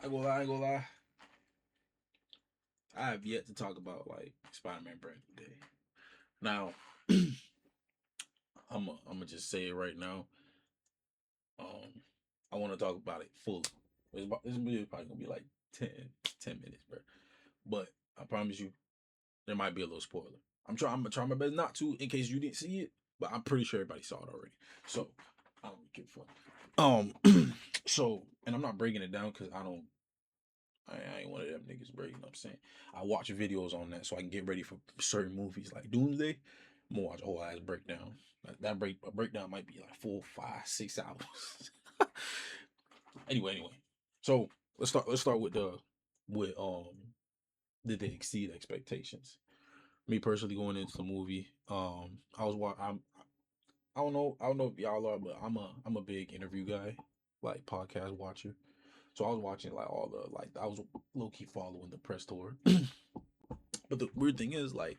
I ain't gonna lie. I have yet to talk about like Spider-Man Brand New Day. Now, I'm gonna just say it right now. Um, I want to talk about it fully. This video probably gonna be like 10 minutes, bro. But I promise you, there might be a little spoiler. I'm gonna try my best not to, in case you didn't see it. But I'm pretty sure everybody saw it already. So I don't give a fuck. So, and I'm not breaking it down because I ain't one of them niggas, bro. You know what I'm saying? I watch videos on that so I can get ready for certain movies like Doomsday. I'm gonna watch a whole ass breakdown. A breakdown might be like 4, 5, 6 hours. Anyway. So let's start with with did they exceed expectations? Me personally going into the movie, I don't know if y'all are, but I'm a big interview guy, like podcast watcher. So I was watching like all the like I was low key following the press tour. But the weird thing is like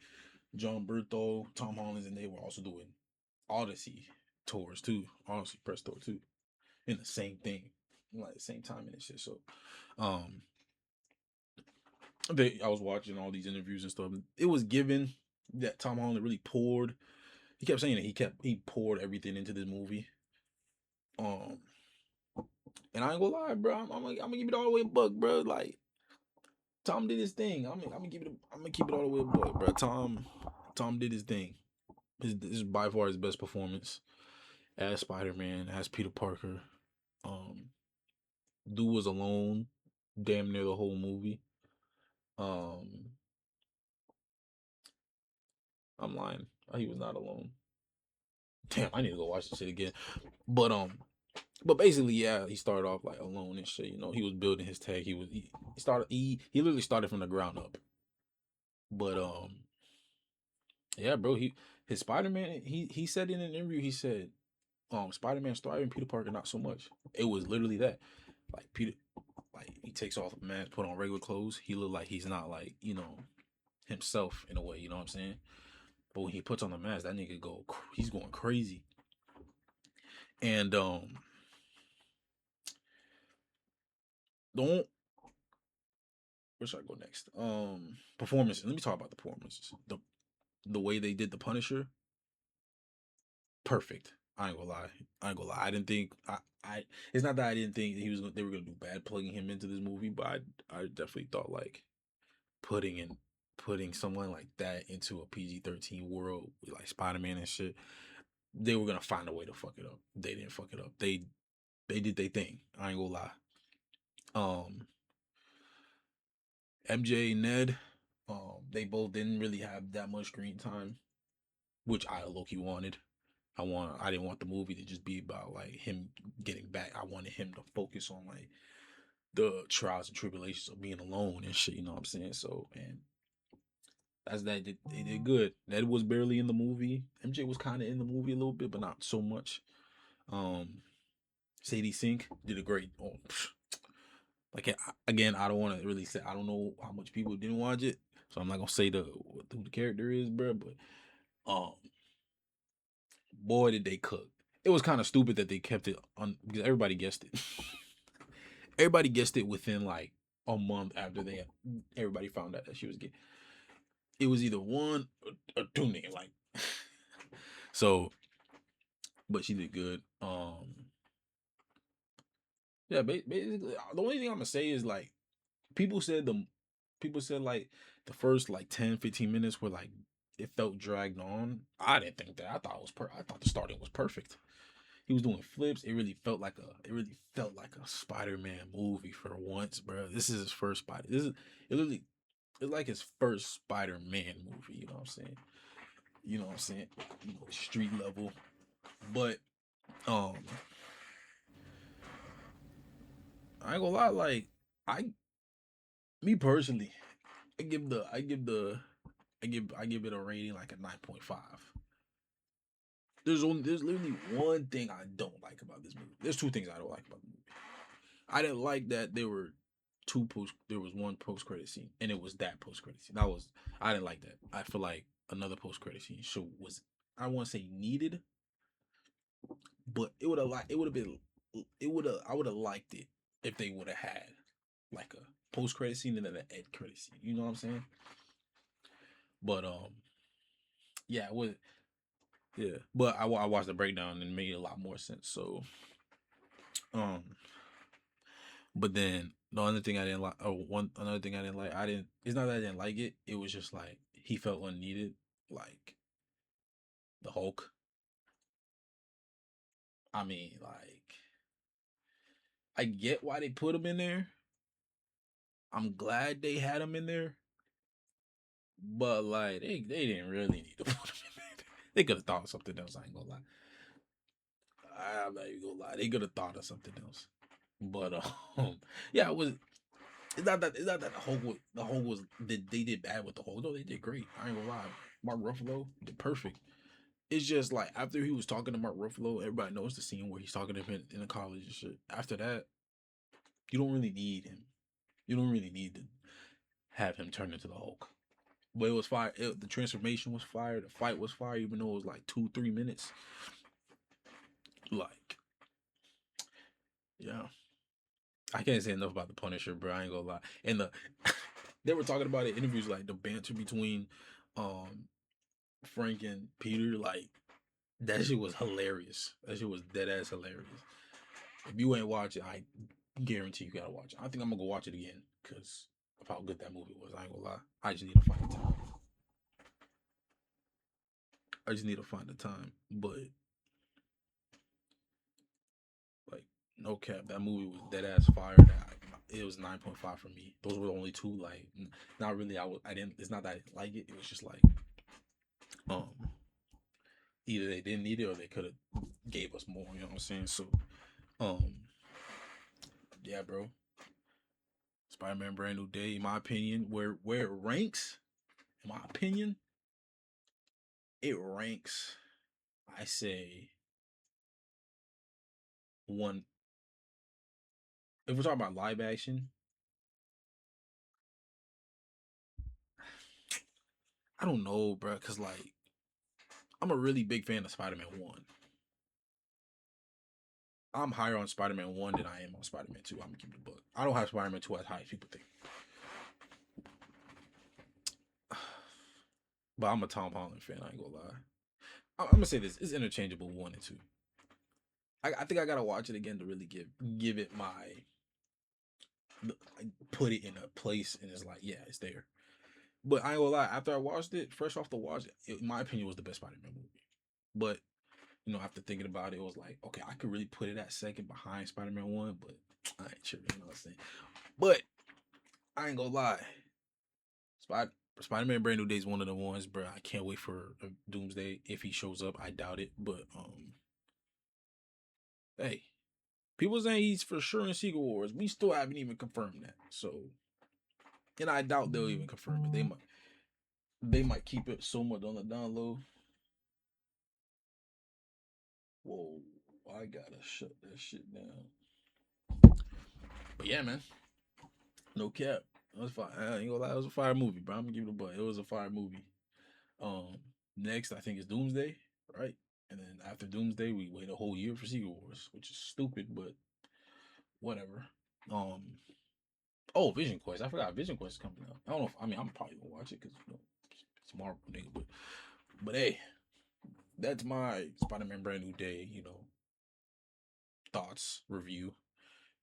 John Bertho, Tom Holland, and they were also doing Odyssey tours too, Odyssey press tour too, in the same thing, like the same time and shit. So, um, I was watching all these interviews and stuff. It was given that Tom Holland really poured. He kept saying that he poured everything into this movie. Um, and I ain't gonna lie, bro. I'm gonna give it all the way a buck, bro. Like Tom did his thing. I'm gonna I'm gonna keep it all the way a buck, bro. Tom did his thing. This is by far his best performance as Spider-Man, as Peter Parker. Um, Dude was alone, damn near the whole movie. Um, I'm lying. He was not alone. Damn, I need to go watch this shit again. But but basically, yeah, he started off like alone and shit. You know, he was building his tech. He literally started from the ground up. But yeah, bro, his Spider Man. He said in an interview, he said, Spider Man started Peter Parker not so much. It was literally that, like Peter, like he takes off the mask, put on regular clothes. He look like he's not like himself in a way. You know what I'm saying? But when he puts on the mask, that nigga he's going crazy. And don't where should I go next? Performances. Let me talk about the performances. The way they did the Punisher, perfect. I ain't gonna lie. I didn't think I it's not that I didn't think they were gonna do bad plugging him into this movie, but I definitely thought like putting in putting someone like that into a PG-13 world with like Spider-Man and shit, they were gonna find a way to fuck it up. They didn't fuck it up. They did their thing. I ain't gonna lie. Um MJ and Ned, they both didn't really have that much screen time, which I low key wanted. I didn't want the movie to just be about like him getting back. I wanted him to focus on like the trials and tribulations of being alone and shit, you know what I'm saying? So and they did good. Ned was barely in the movie. MJ was kind of in the movie a little bit, but not so much. Um Sadie Sink did a great like again, I don't want to really say I don't know how much people didn't watch it, so I'm not gonna say who the character is, bro. But um, boy, did they cook! It was kind of stupid that they kept it on because everybody guessed it. Everybody guessed it within like a month after everybody found out that she was gay. It was either one or two niggas, like so. But she did good. Yeah, basically, the only thing I'm gonna say is like people said the people said like the first like 10, 15 minutes were like it felt dragged on. I didn't think that. I thought the starting was perfect. He was doing flips. It really felt like a Spider-Man movie for once, bro. This is his first Spider. It literally it's like his first Spider-Man movie, you know what I'm saying? You know what I'm saying? Street level. But um I ain't gonna lie, like I me personally, I give it a rating like a 9.5. There's literally one thing I don't like about this movie. There's two things I don't like about the movie. I didn't like that there was one post credit scene and it was that post credit scene. I didn't like that. I feel like another post credit scene I want to say needed, but it would have been I would have liked it if they would have had like a post credit scene and then an end credit scene. You know what I'm saying? But yeah, it was yeah. But I watched the breakdown and it made a lot more sense. So um, but then the other thing I didn't like, another thing I didn't like, I didn't. It's not that I didn't like it. It was just like he felt unneeded, like the Hulk. I mean, like I get why they put him in there. I'm glad they had him in there, but like they didn't really need to put him in there. They could have thought of something else. I ain't gonna lie. I'm not even gonna lie. They could have thought of something else. But yeah, it was. It's not that the Hulk was they did bad with the Hulk. No, they did great. I ain't gonna lie. Mark Ruffalo did perfect. It's just like after he was talking to Mark Ruffalo, everybody knows the scene where he's talking to him in the college and shit. After that, you don't really need him. You don't really need to have him turn into the Hulk. But it was fire. The transformation was fire. The fight was fire, even though it was like 2-3 minutes. Like, yeah, I can't say enough about the Punisher, bro. I ain't gonna lie. And they were talking about it in interviews, like the banter between um Frank and Peter. Like that shit was hilarious. That shit was dead ass hilarious. If you ain't watch it, I guarantee you gotta watch it. I think I'm gonna go watch it again because of how good that movie was. I ain't gonna lie. I just need to find the time. I just need to find the time. But like, no cap, that movie was dead ass fire. It was 9.5 for me. Those were the only two. Like, not really. I didn't. It's not that I didn't like it. It was just like, um, either they didn't need it or they could have gave us more. You know what I'm saying? So, um, yeah, bro. Spider-Man Brand New Day, in my opinion, where it ranks, in my opinion, it ranks. I say one. If we're talking about live action, I don't know, bro, cause like I'm a really big fan of Spider-Man One. I'm higher on Spider-Man One than I am on Spider-Man Two. I'm gonna keep the book. I don't have Spider-Man Two as high as people think, but I'm a Tom Holland fan. I ain't gonna lie. I'm gonna say this: it's interchangeable one and two. I think I gotta watch it again to really give it my put it in a place, and it's like, yeah, it's there. But I ain't gonna lie. After I watched it, fresh off the watch, in my opinion, was the best Spider-Man movie. But after thinking about it, it was like, okay, I could really put it at second behind Spider-Man One, but I ain't sure. You know what I'm saying? But I ain't gonna lie. Spider Spider-Man Brand New Day is one of the ones, bro. I can't wait for Doomsday if he shows up. I doubt it, but hey, people saying he's for sure in Secret Wars. We still haven't even confirmed that. So, and I doubt they'll even confirm it. They might keep it somewhat on the down low. Whoa, I gotta shut that shit down. But yeah, man, no cap. It was fire. I ain't gonna lie, it was a fire movie, bro. I'm gonna give it a butt. It was a fire movie. Um, Next I think is Doomsday, right? And then after Doomsday, we wait a whole year for Secret Wars, which is stupid, but whatever. Um, oh, Vision Quest. I forgot Vision Quest is coming out. I don't know. I mean, I'm probably gonna watch it because it's Marvel, nigga. But hey, that's my Spider-Man Brand New Day. Thoughts review.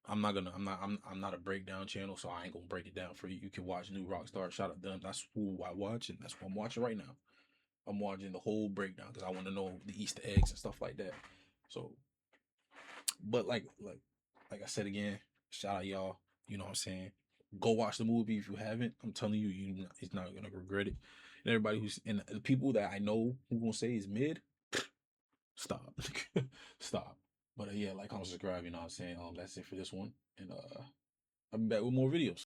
I'm not gonna. I'm not a breakdown channel, so I ain't gonna break it down for you. You can watch New Rockstar. Shout out them. That's who I watch, and that's what I'm watching right now. I'm watching the whole breakdown because I want to know the Easter eggs and stuff like that. So, but like I said again, shout out y'all. You know what I'm saying? Go watch the movie if you haven't. I'm telling you, it's not gonna regret it. And everybody and the people that I know who gonna say is mid, stop, stop. But yeah, like, comment, subscribe. You know what I'm saying? That's it for this one, and I'll be back with more videos.